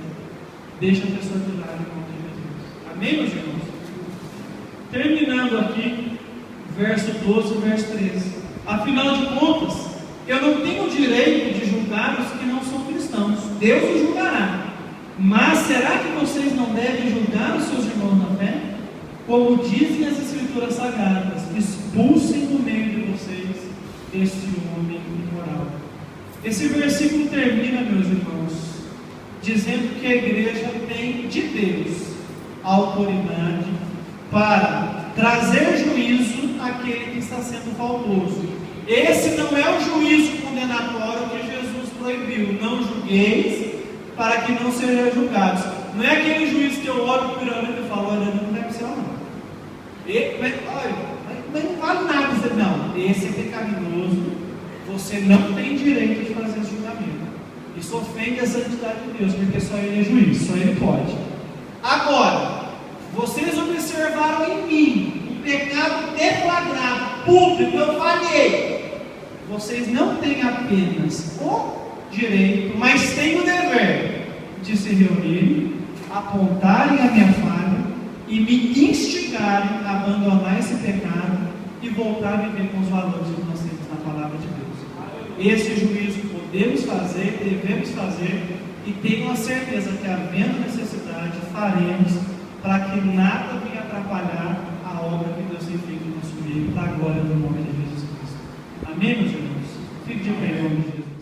Deixa a pessoa de lado em nome de Jesus. Amém, meus irmãos? Terminando aqui, verso 12 e verso 13. Afinal de contas, eu não tenho o direito de julgar os que não são cristãos. Deus os julgará. Mas será que vocês não devem julgar os seus irmãos na fé? Como dizem as Escrituras Sagradas, expulsem do meio de vocês este homem imoral. Esse versículo termina, meus irmãos, dizendo que a igreja tem de Deus a autoridade para trazer juízo àquele que está sendo faltoso. Esse não é o juízo condenatório que Jesus proibiu: não julgueis, para que não sejam julgados. Não é aquele juiz que eu olho para o Irã e falo: olha, não deve ser, não. Mas não vale nada dizer, não, esse é pecaminoso, você não tem direito de fazer esse julgamento. Isso ofende a santidade de Deus, porque só Ele é juiz, só Ele pode. Agora, vocês observaram em mim um pecado deflagrado, público, eu falhei. Vocês não têm apenas o direito, mas têm o dever de se reunirem, apontarem a minha falha e me instigarem a abandonar esse pecado e voltar a viver com os valores que nós temos na palavra de Deus. Esse juízo podemos fazer, devemos fazer, e tenho a certeza que, havendo necessidade, faremos, para que nada venha atrapalhar a obra que Deus tem feito no nosso meio, para a glória do nome de Jesus Cristo. Amém, meus irmãos? Fique de pé em nome de Jesus.